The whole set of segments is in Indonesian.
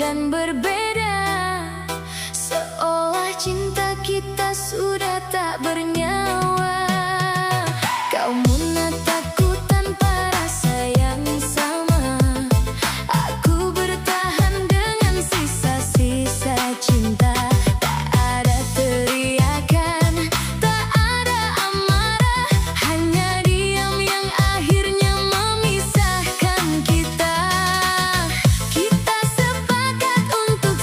dan berbeda, seolah cinta kita sudah tak bernyawa. Kau menatapku tanpa rasa yang sama, aku bertahan dengan sisa-sisa cinta. Tak ada teriakan, tak ada amarah, hanya diam yang akhirnya memisahkan kita. Kita sepakat untuk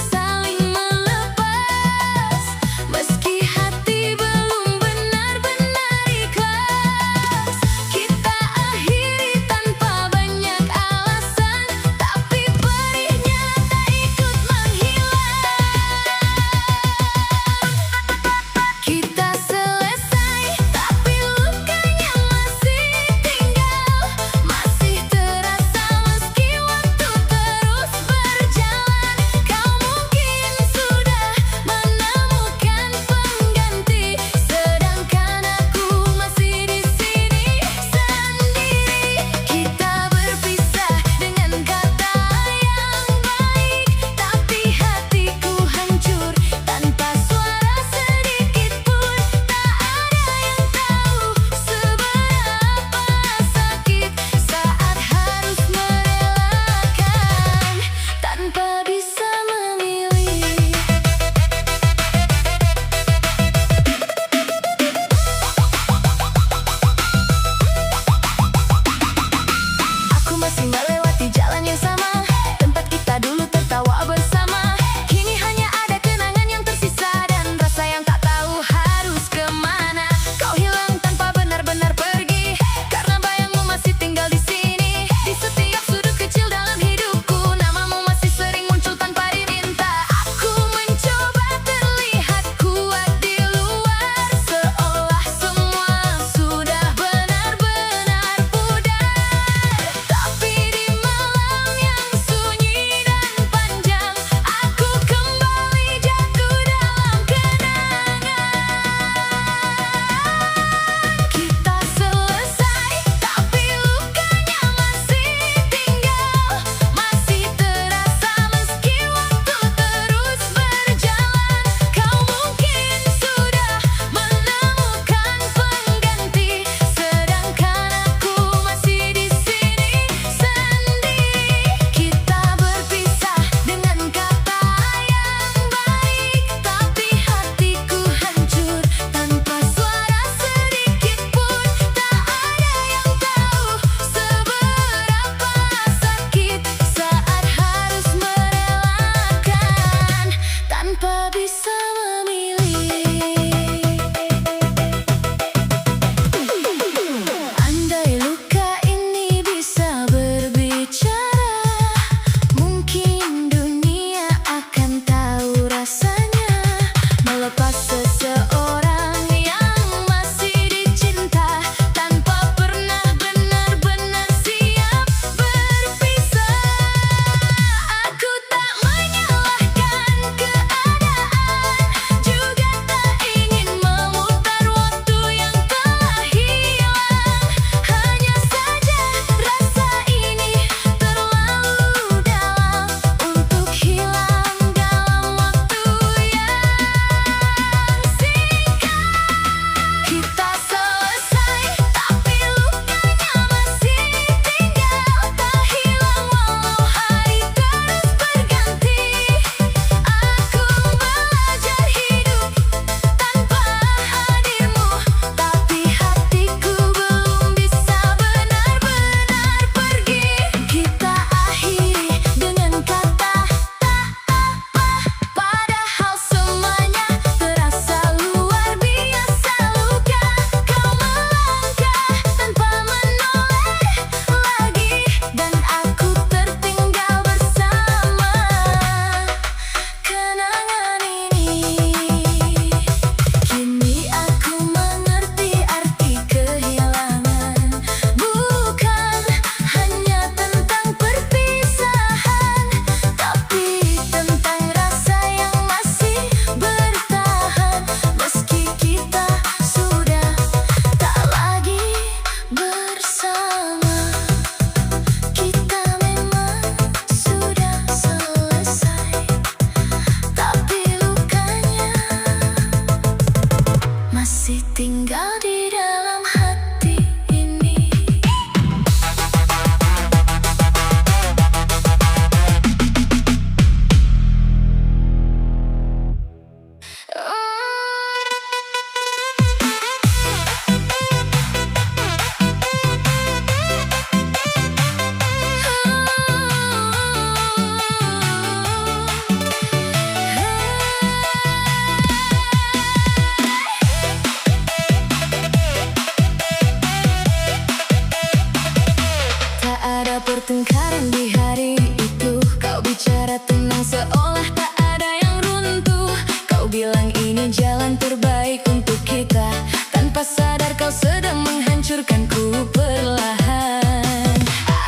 pertengkaran di hari itu. Kau bicara tenang seolah tak ada yang runtuh. Kau bilang ini jalan terbaik untuk kita. Tanpa sadar kau sedang menghancurkanku perlahan.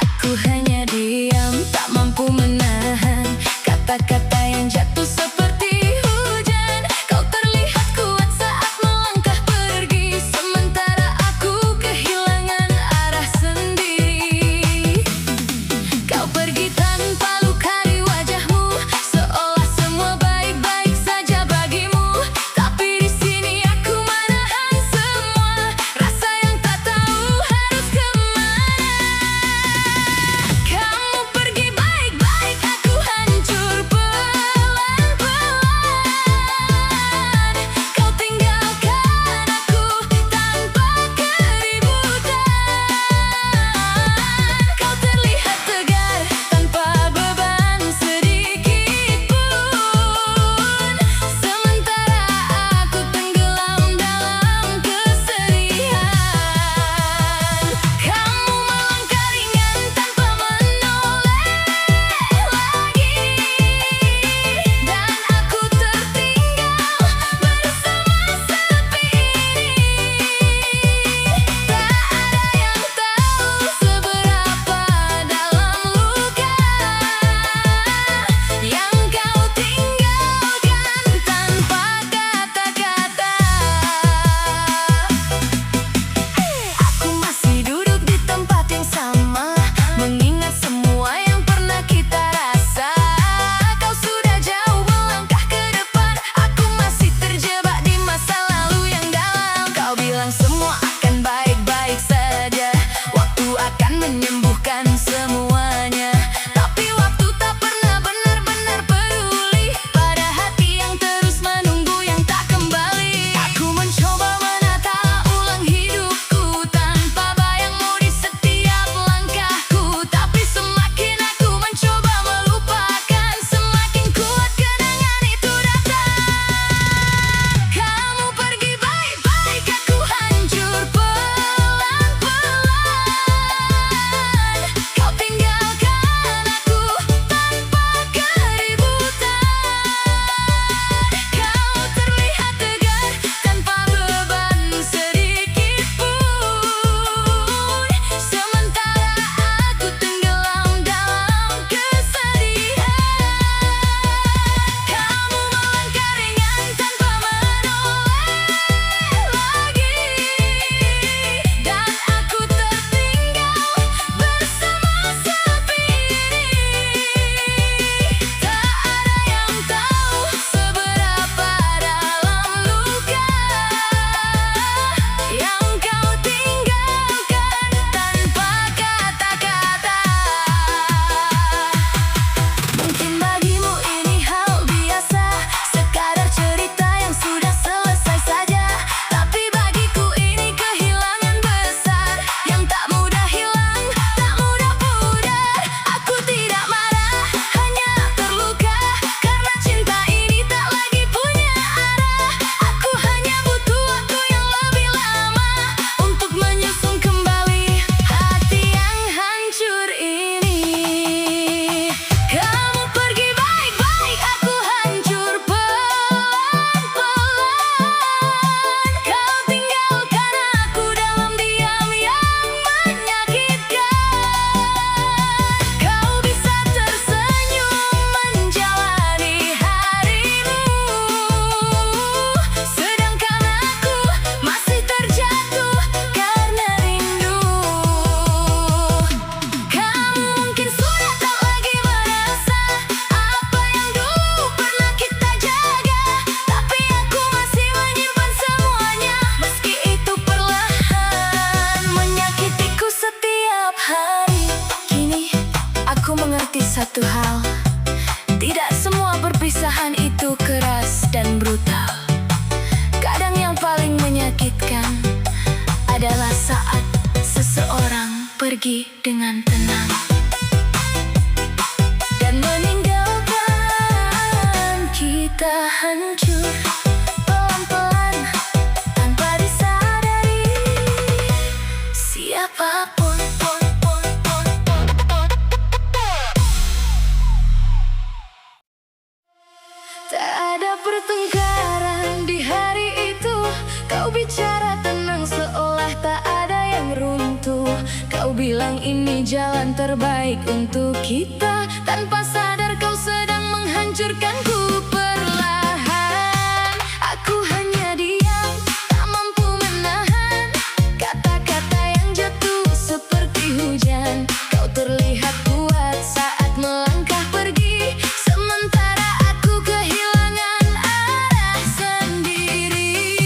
Aku hanya diam, tak mampu menahan kata-kata yang jatuh seperti hujan. Kau terlihat kuat saat melangkah pergi, sementara aku kehilangan arah sendiri. Kau pergi tanpa luka di wajahmu, seolah semua baik-baik saja bagimu. Tapi di sini aku menahan semua rasa yang tak tahu harus kemana. Kamu pergi baik-baik, aku hancur pelan-pelan. Kau tinggalkan aku tanpa keributan. Kau terlihat tegar tanpa beban sedikit pun, sementara aku tenggelam dalam kesedihan. Kamu melangkah ringan tanpa menoleh lagi, dan aku tertinggal bersama sepi ini. Tak ada yang tahu seberapa dalam luka yang kau tinggalkan tanpa kata-kata. Aku masih duduk di tempat yang sama, mengingat semua yang pernah kita rasa. Kau sudah jauh melangkah ke depan, aku masih terjebak di masa lalu yang dalam. Kau bilang semua akan baik-baik saja, waktu akan menyembuhkan semuanya. Tapi waktu tak pernah benar-benar peduli pada hati yang terus menunggu yang tak kembali. Aku mencoba menata ulang hidupku tanpa bayangmu di setiap langkahku. Tapi semakin aku mencoba melupakan, semakin kuat kenangan itu datang. Kamu pergi baik-baik, aku hancur pelan-pelan. Kau tinggalkan aku tanpa keributan. Kau terlihat tegar tanpa beban sedikit pun, sementara aku tenggelam dalam kesedihan. Kamu melangkah ringan tanpa menoleh lagi, dan aku tertinggal bersama sepi ini. Tak ada yang tahu seberapa dalam luka yang kau tinggalkan tanpa kata-kata. Mungkin bagimu ini hal biasa, sekadar cerita yang sudah selesai saja. Tapi bagiku ini kehilangan besar yang tak mudah hilang, tak mudah pudar. Aku tidak marah, hanya terluka karena cinta ini tak lagi punya arah. Aku hanya butuh waktu yang lebih lama untuk menyusun kembali hati yang hancur ini. Kamu pergi baik-baik, aku hancur pelan-pelan. Kau tinggalkan aku dalam diam yang menyakitkan. Kau bisa tersenyum menjalani harimu, sedangkan aku masih terjatuh karena rindu. Kamu mungkin sudah tak lagi merasa apa yang dulu pernah kita jaga, tapi aku masih menyimpan semuanya, meski itu perlahan menyakitiku setiap hari. Kini aku mengerti satu hal, tidak semua perpisahan itu keras dan brutal. Kadang yang paling menyakitkan adalah saat seseorang pergi dengan tenang dan meninggalkan kita hancur pelan-pelan tanpa disadari. Siapapun pertengkaran di hari itu. Kau bicara tenang seolah tak ada yang runtuh. Kau bilang ini jalan terbaik untuk kita. Tanpa sadar kau sedang menghancurkanku perlahan. Aku hanya diam, tak mampu menahan kata-kata yang jatuh seperti hujan. Kau terlihat kuat saat melangkah pergi, sementara aku kehilangan arah sendiri.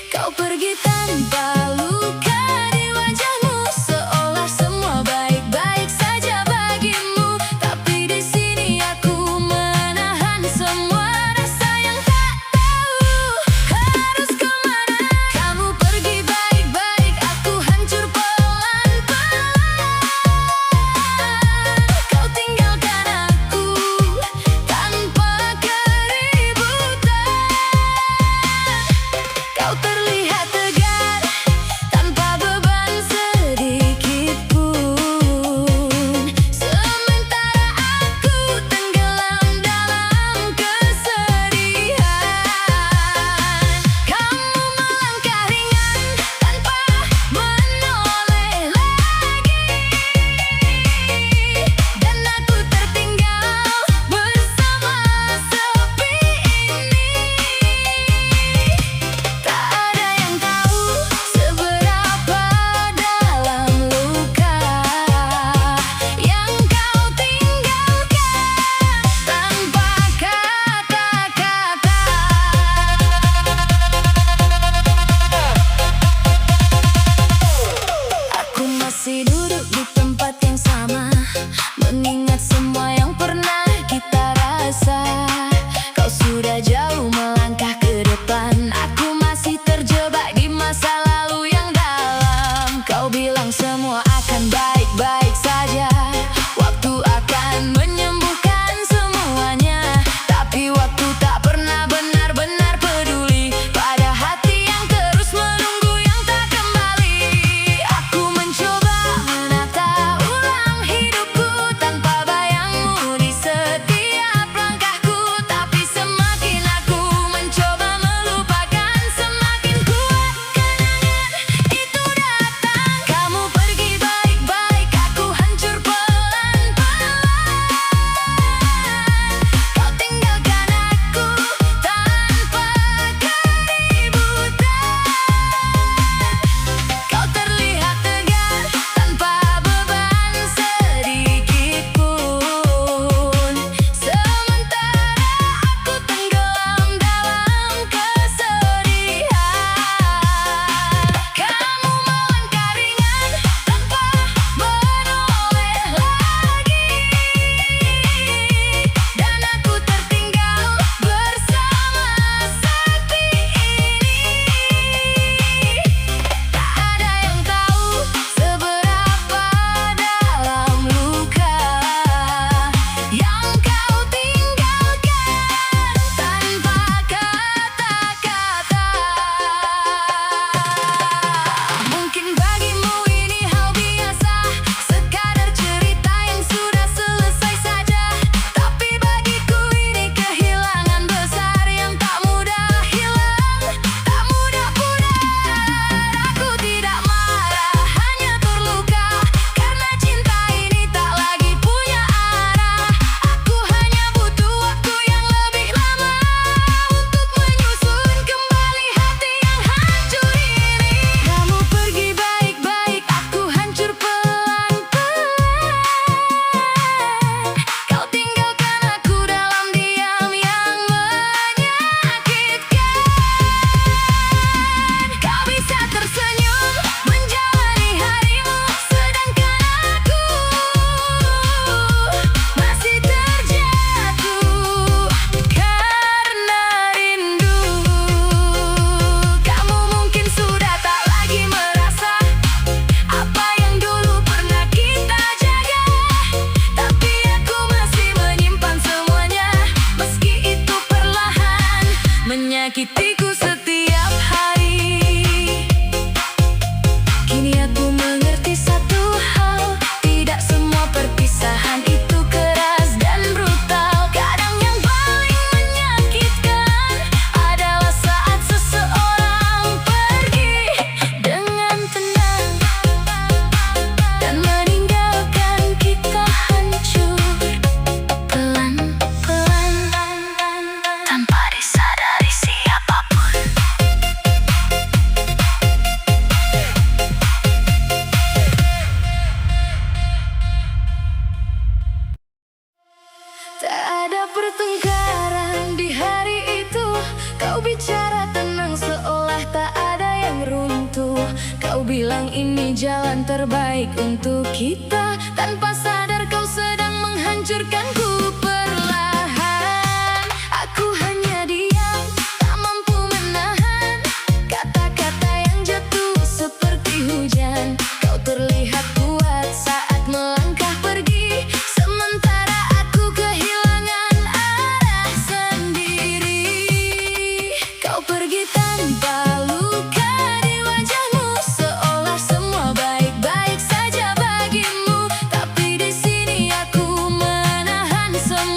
Kau pergi tanpa luka di wajahmu, seolah semua baik-baik saja bagimu. Tapi di sini aku menahan semua rasa yang tak tahu harus kemana. Kamu pergi baik-baik, aku hancur pelan-pelan. Kau tinggalkan aku tanpa keributan. Kau terlihat tegar tanpa beban sedikit pun, sementara aku tenggelam dalam kesedihan. Kamu melangkah ringan tanpa menoleh lagi, dan aku tertinggal bersama sepi ini. Tak ada yang tahu seberapa dalam luka yang kau tinggalkan tanpa kata-kata. Aku masih duduk di tempat yang sama, mengingat semua yang pernah kita rasa. Kau sudah jauh melangkah ke depan, aku masih terjebak di masa lalu yang dalam. Kau bilang semua akan baik-baik saja, waktu akan menyembuhkan semuanya. Tapi waktu tak pernah benar-benar peduli pada hati yang terus menunggu yang tak kembali. Aku mencoba menata ulang hidupku tanpa bayangmu di setiap langkahku. Tapi semakin aku mencoba melupakan, semakin kuat kenangan itu datang. Kamu pergi baik-baik, bilang ini jalan terbaik untuk kita. Tanpa sadar kau sedang menghancurkanku perlahan. Aku hanya diam, tak mampu menahan kata-kata yang jatuh seperti hujan. Kau terlihat kuat saat melangkah pergi, sementara aku kehilangan arah sendiri. Kau pergi tanpa luka di wajahmu, seolah semua baik-baik saja bagimu. Tapi di sini aku menahan semua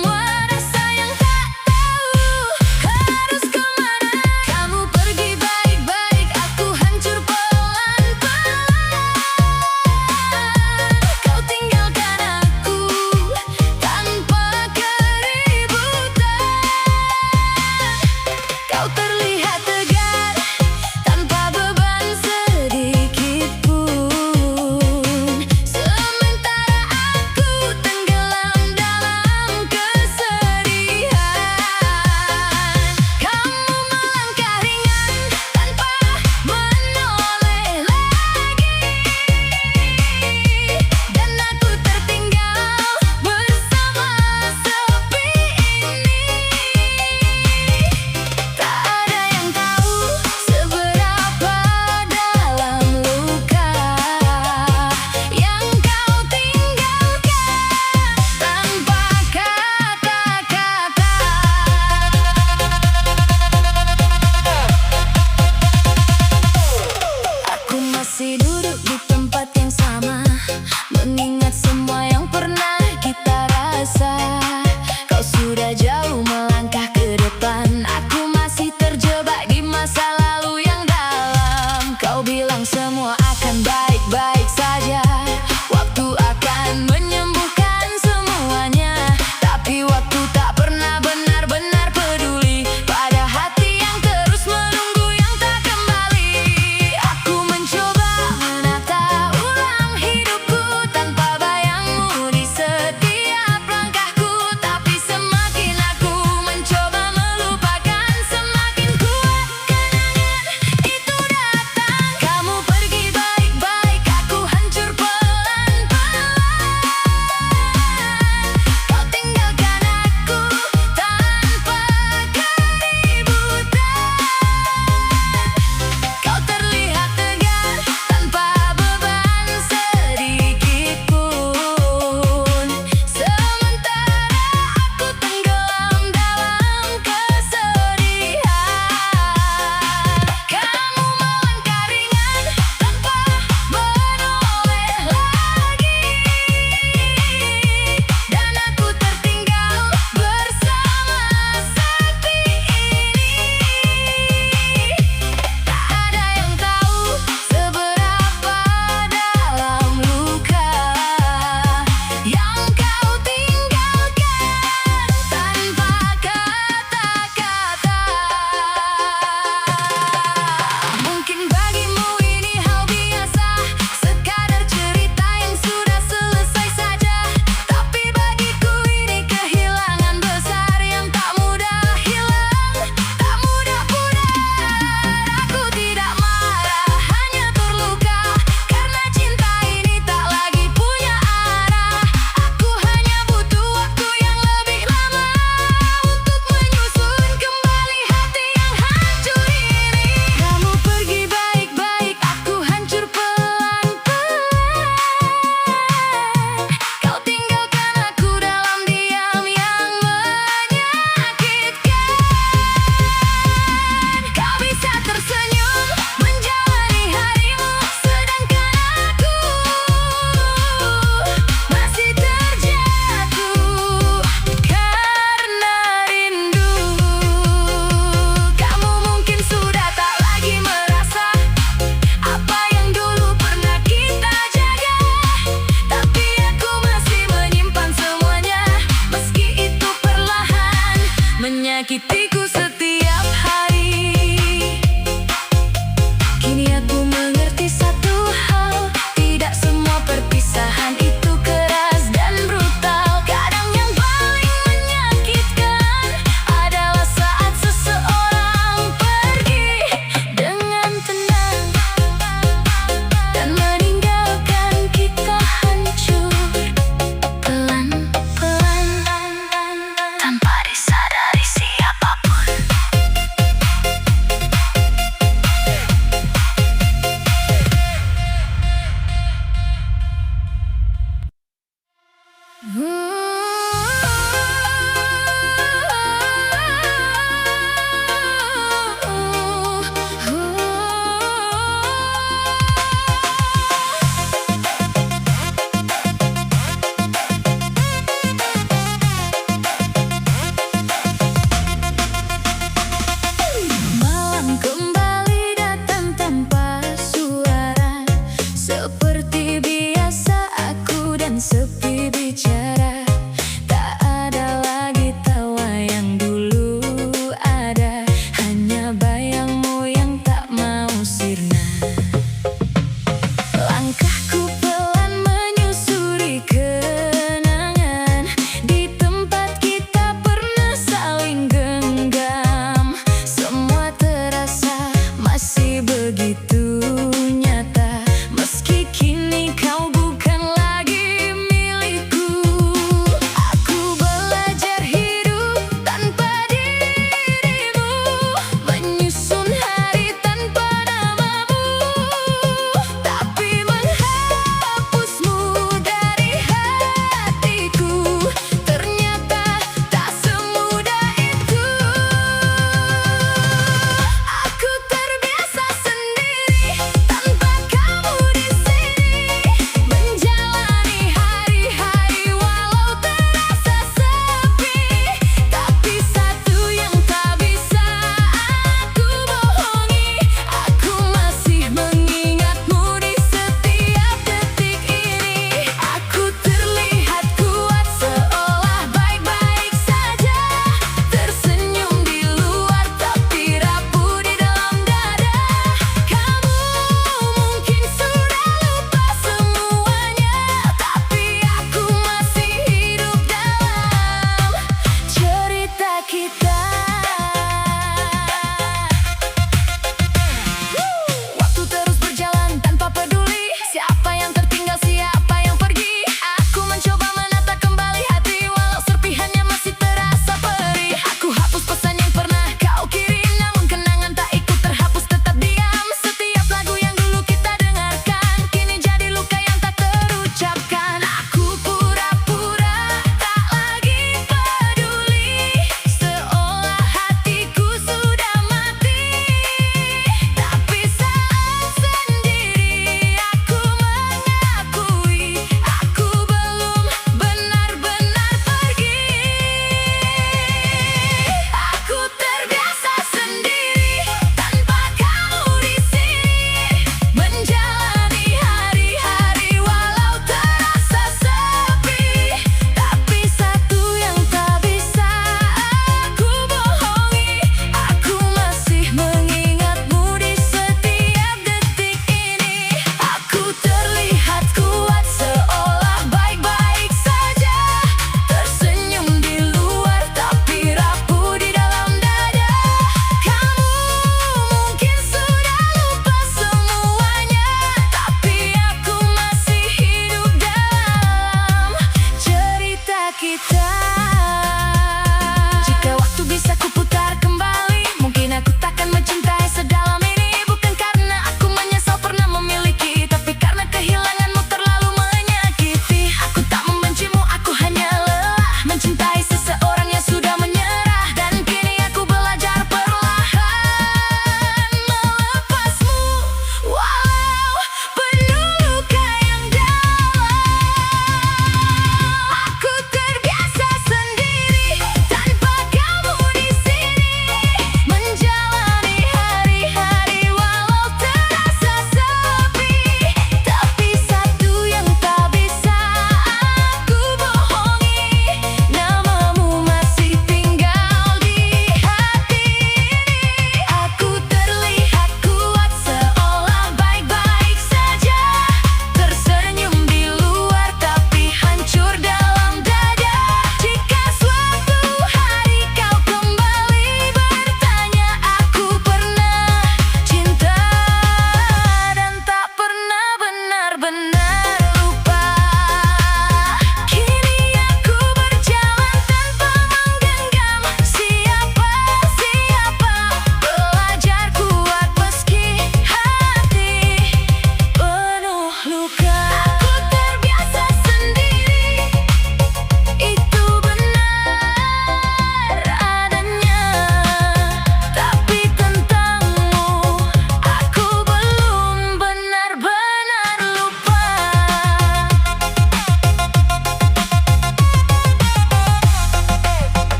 sepi.